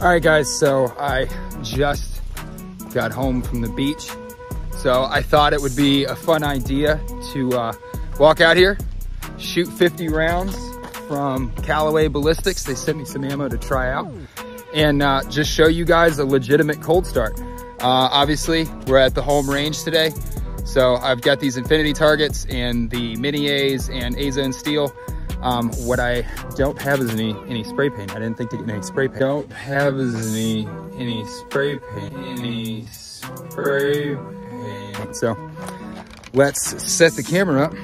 All right, guys, so I just got home from the beach. So I thought it would be a fun idea to walk out here, shoot 50 rounds from Callaway Ballistics. They sent me some ammo to try out and just show you guys a legitimate cold start. Obviously, we're at the home range today. So I've got these infinity targets and the mini A's and A-zone steel. What I don't have is any spray paint. I didn't think to get any spray paint. Don't have is any spray paint. So let's set the camera up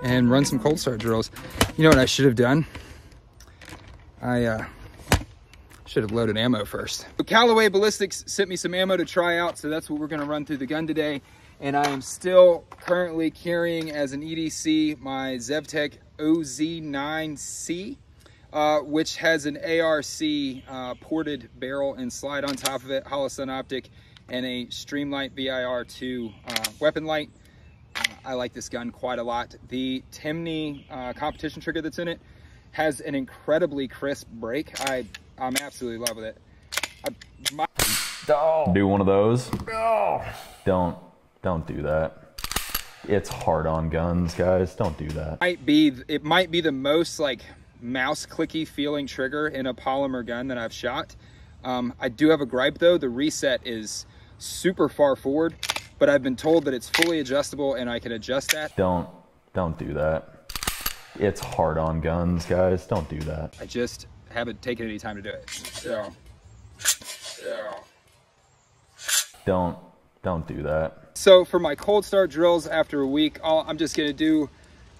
and run some cold start drills. You know what I should have done? I should have loaded ammo first. Callaway Ballistics sent me some ammo to try out, so that's what we're gonna run through the gun today. And I am still currently carrying as an EDC my Zevtech OZ9C, which has an ARC ported barrel and slide on top of it, hollow sun optic, and a Streamlight VIR2 weapon light. I like this gun quite a lot. The Timney competition trigger that's in it has an incredibly crisp break. I'm absolutely in love with it. Do one of those. Don't do that. It's hard on guns, guys. Don't do that. It might be the most like mouse clicky feeling trigger in a polymer gun that I've shot. I do have a gripe though. The reset is super far forward, but I've been told that it's fully adjustable and I can adjust that. Don't do that. It's hard on guns, guys. Don't do that. I just haven't taken any time to do it. So. Don't do that. So for my cold start drills after a week, I'm just gonna do,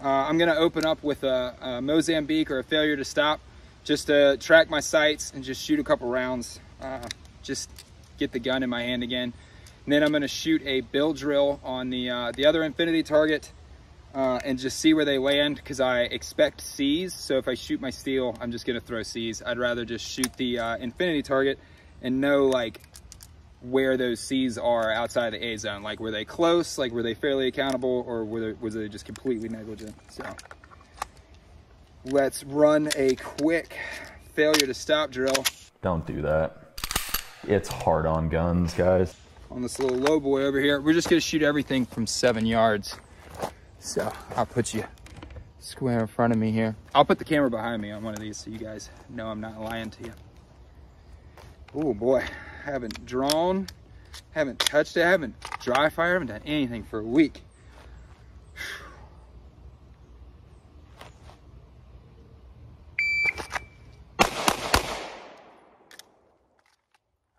I'm gonna open up with a Mozambique or a failure to stop, just to track my sights and just shoot a couple rounds, just get the gun in my hand again. And then I'm gonna shoot a bill drill on the other infinity target and just see where they land, because I expect C's. So if I shoot my steel, I'm just gonna throw C's. I'd rather just shoot the infinity target and know like where those C's are outside the A zone. Like, were they close? Like, were they fairly accountable, or was they just completely negligent? So let's run a quick failure to stop drill. Don't do that. It's hard on guns, guys. On this little low boy over here, we're just gonna shoot everything from 7 yards. So I'll put you square in front of me here. I'll put the camera behind me on one of these so you guys know I'm not lying to you. Oh boy. Haven't drawn, haven't touched it, haven't dry fire, haven't done anything for a week. All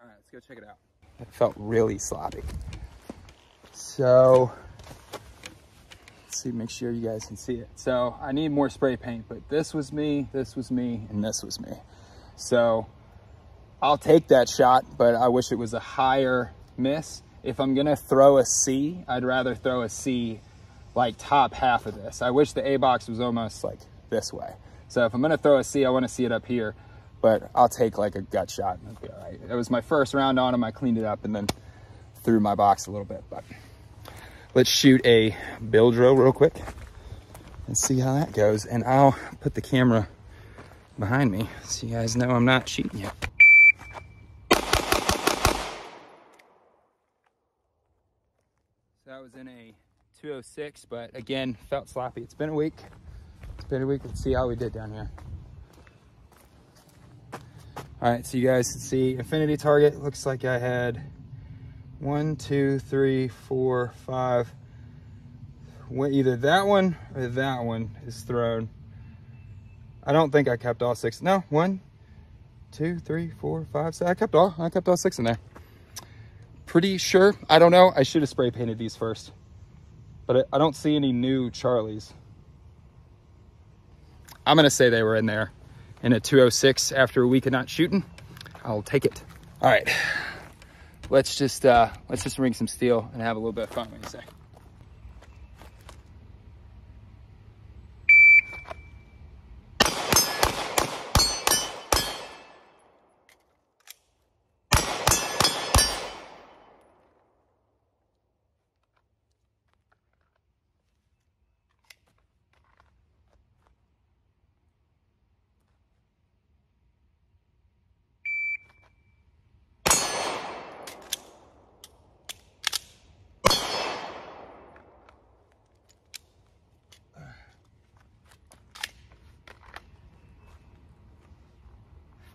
right, let's go check it out. It felt really sloppy. So, let's see, make sure you guys can see it. So I need more spray paint, but this was me, and this was me. So I'll take that shot, but I wish it was a higher miss. If I'm gonna throw a C, I'd rather throw a C like top half of this. I wish the A box was almost like this way. So if I'm gonna throw a C, I wanna see it up here, but I'll take like a gut shot and it'll be all right. It was my first round on him. I cleaned it up and then threw my box a little bit, but let's shoot a bill drill real quick and see how that goes. And I'll put the camera behind me so you guys know I'm not cheating yet. That was in a 206, but again, felt sloppy. It's been a week. Let's see how we did down here. All right, so you guys can see infinity target. Looks like I had 1, 2, 3, 4, 5. Either that one or that one is thrown. I don't think I kept all 6. No, 1, 2, 3, 4, 5, 6. I kept all 6 in there. Pretty sure. I don't know. I should have spray painted these first, but I don't see any new Charlies. I'm gonna say they were in there in a 206 after a week of not shooting. I'll take it. All right, let's just ring some steel and have a little bit of fun. What do you say?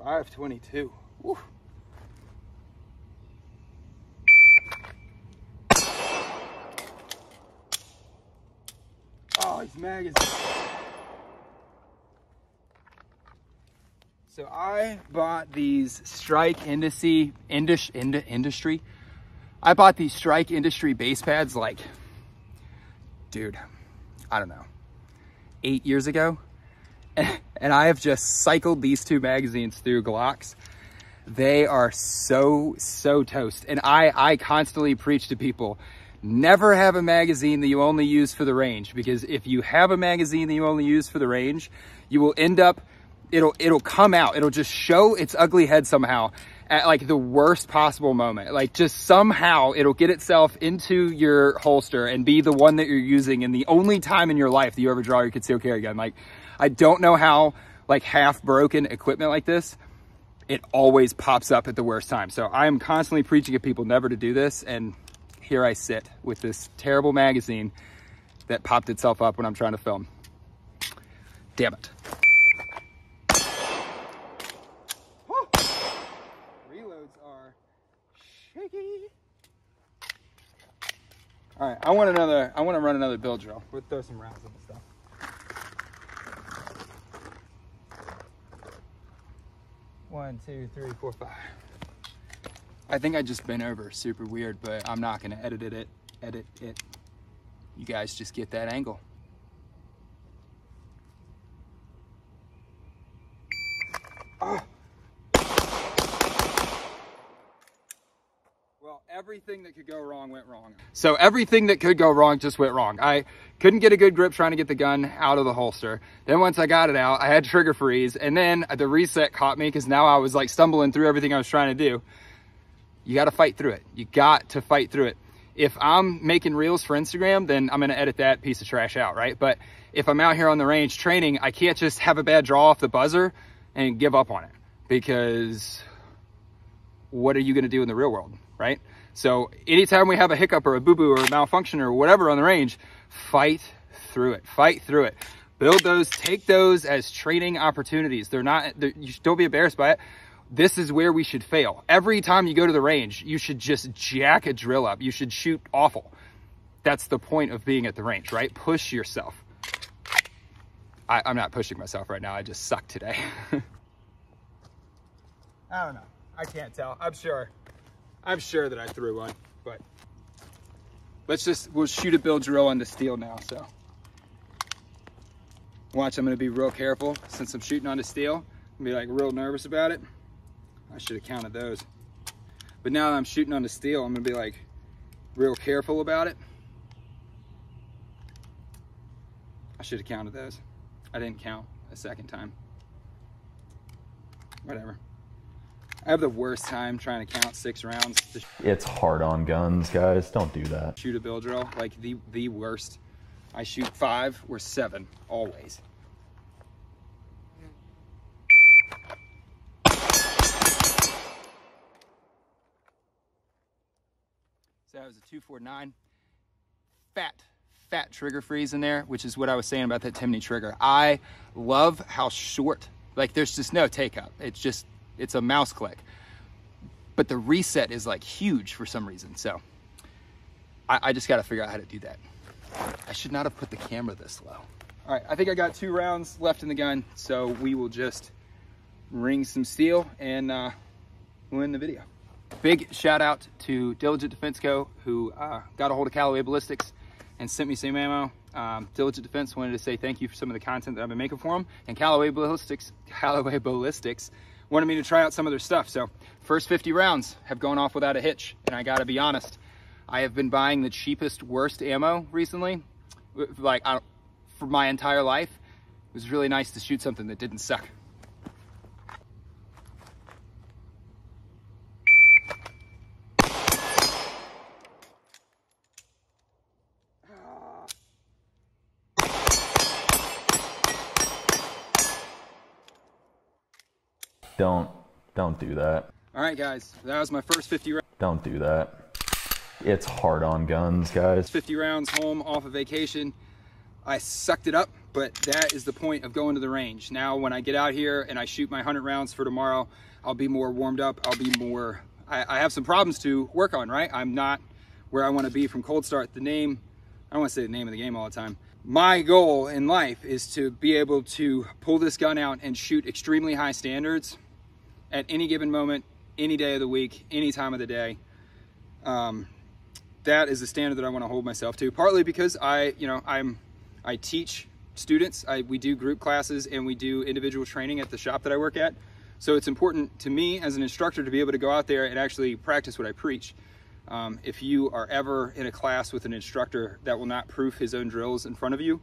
522. Woo. Oh, these magazines. So I bought these Strike Industry. I bought these Strike Industry base pads like, dude, I don't know, 8 years ago. And I have just cycled these two magazines through Glocks. They are so toast. And I constantly preach to people, never have a magazine that you only use for the range, because if you have a magazine that you only use for the range, you will end up, it'll come out. It'll just show its ugly head somehow at like the worst possible moment. Like just somehow it'll get itself into your holster and be the one that you're using in the only time in your life that you ever draw your concealed carry gun. Like, I don't know how like half broken equipment like this, it always pops up at the worst time. So I am constantly preaching at people never to do this. And here I sit with this terrible magazine that popped itself up when I'm trying to film. Damn it. Woo. Reloads are shaky. All right, I want to run another build drill. We'll throw some rounds in the stuff. One, two, three, four, five. I think I just bent over super weird, but I'm not gonna edit it. You guys just get that angle. Oh. Well, everything that could go wrong went wrong. So everything that could go wrong just went wrong. I couldn't get a good grip trying to get the gun out of the holster. Then once I got it out, I had trigger freeze, and then the reset caught me because now I was like stumbling through everything I was trying to do. You got to fight through it. You got to fight through it. If I'm making reels for Instagram, then I'm going to edit that piece of trash out, right? But if I'm out here on the range training, I can't just have a bad draw off the buzzer and give up on it, because what are you going to do in the real world, right? So anytime we have a hiccup or a boo-boo or a malfunction or whatever on the range, fight through it. Fight through it. Build those, take those as training opportunities. Don't be embarrassed by it. This is where we should fail. Every time you go to the range, you should just jack a drill up. You should shoot awful. That's the point of being at the range, right? Push yourself. I'm not pushing myself right now. I just suck today. I don't know. I can't tell. I'm sure that I threw one, but we'll shoot a build drill on the steel now. So watch, I'm going to be real careful since I'm shooting on the steel. I'm going to be like real nervous about it. I should have counted those. But now that I'm shooting on the steel, I'm going to be like real careful about it. I should have counted those. I didn't count a second time. Whatever. I have the worst time trying to count 6 rounds. It's hard on guns, guys. Don't do that. Shoot a build drill, like the worst. I shoot 5 or 7, always. So that was a 249. Fat trigger freeze in there, which is what I was saying about that Timney trigger. I love how short, like there's just no take up. It's a mouse click. But the reset is like huge for some reason. So I just got to figure out how to do that. I should not have put the camera this low. All right, I think I got 2 rounds left in the gun. So we will just ring some steel and we'll end the video. Big shout out to Diligent Defense Co. who got a hold of Callaway Ballistics and sent me some ammo. Diligent Defense wanted to say thank you for some of the content that I've been making for them. And Callaway Ballistics wanted me to try out some of their stuff. So first 50 rounds have gone off without a hitch. And I gotta be honest, I have been buying the cheapest, worst ammo recently, like for my entire life. It was really nice to shoot something that didn't suck. Don't do that. All right, guys, that was my first 50 rounds. Don't do that. It's hard on guns, guys. 50 rounds home off a vacation. I sucked it up, but that is the point of going to the range. Now, when I get out here and I shoot my 100 rounds for tomorrow, I'll be more warmed up. I'll be more, I have some problems to work on, right? I'm not where I want to be from cold start. I don't want to say the name of the game all the time. My goal in life is to be able to pull this gun out and shoot extremely high standards at any given moment, any day of the week, any time of the day. That is the standard that I want to hold myself to, partly because I teach students. We do group classes and we do individual training at the shop that I work at. So it's important to me as an instructor to be able to go out there and actually practice what I preach. If you are ever in a class with an instructor that will not proof his own drills in front of you,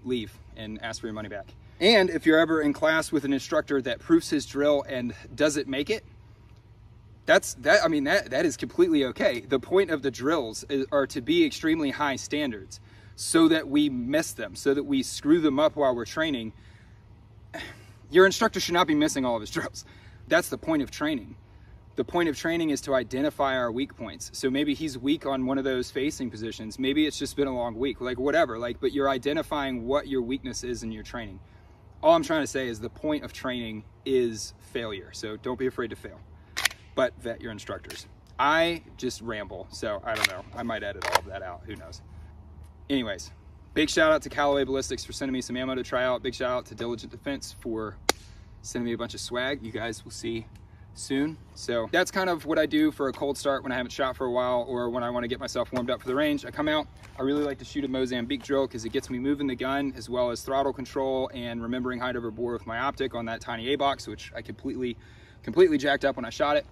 leave and ask for your money back. And if you're ever in class with an instructor that proofs his drill and doesn't make it, that is completely okay. The point of the drills are to be extremely high standards so that we miss them, so that we screw them up while we're training. Your instructor should not be missing all of his drills. That's the point of training. The point of training is to identify our weak points. So maybe he's weak on one of those facing positions. Maybe it's just been a long week, like whatever, but you're identifying what your weakness is in your training. All I'm trying to say is the point of training is failure. So don't be afraid to fail, but vet your instructors. I just ramble, so I don't know. I might edit all of that out, who knows. Anyways, big shout out to Callaway Ballistics for sending me some ammo to try out. Big shout out to Diligent Defense for sending me a bunch of swag. You guys will see soon. So that's kind of what I do for a cold start when I haven't shot for a while, or when I want to get myself warmed up for the range. I come out. I really like to shoot a Mozambique Drill because it gets me moving the gun, as well as throttle control and remembering height over bore with my optic on that tiny A-box, which I completely jacked up when I shot it.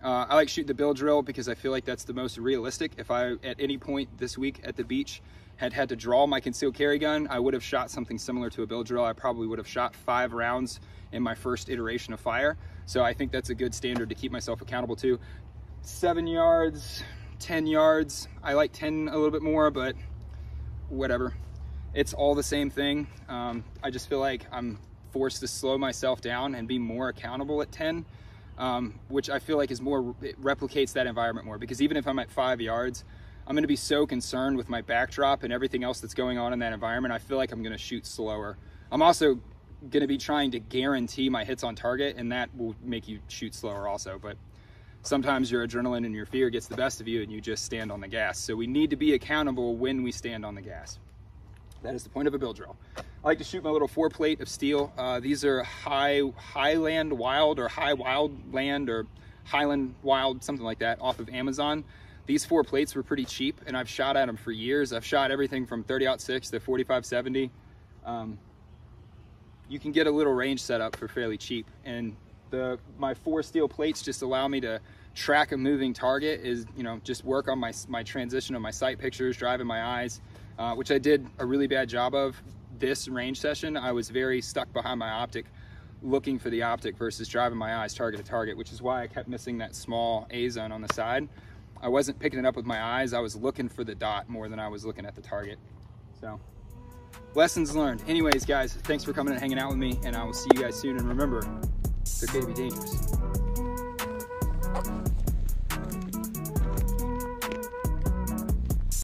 I like shooting the bill drill because I feel like that's the most realistic. If I, at any point this week at the beach, had to draw my concealed carry gun, I would have shot something similar to a bill drill. I probably would have shot 5 rounds in my first iteration of fire. So I think that's a good standard to keep myself accountable to. 7 yards, 10 yards. I like 10 a little bit more, but whatever. It's all the same thing. I just feel like I'm forced to slow myself down and be more accountable at 10, which I feel like is more, it replicates that environment more, because even if I'm at 5 yards, I'm going to be so concerned with my backdrop and everything else that's going on in that environment. I feel like I'm going to shoot slower. I'm also going to be trying to guarantee my hits on target, and that will make you shoot slower also. But sometimes your adrenaline and your fear gets the best of you and you just stand on the gas. So we need to be accountable when we stand on the gas. That is the point of a bill drill. I like to shoot my little 4-plate of steel. These are Highland Wild, or High Wildland, or Highland Wild, something like that, off of Amazon. These 4 plates were pretty cheap, and I've shot at them for years. I've shot everything from 30-06 to 45-70. You can get a little range set up for fairly cheap, and my 4 steel plates just allow me to track a moving target, just work on my transition of my sight pictures, driving my eyes, which I did a really bad job of this range session. I was very stuck behind my optic, looking for the optic versus driving my eyes target to target, which is why I kept missing that small A zone on the side. I wasn't picking it up with my eyes. I was looking for the dot more than I was looking at the target. So, lessons learned. Anyways, guys, thanks for coming and hanging out with me, and I will see you guys soon. And remember, it's okay to be dangerous.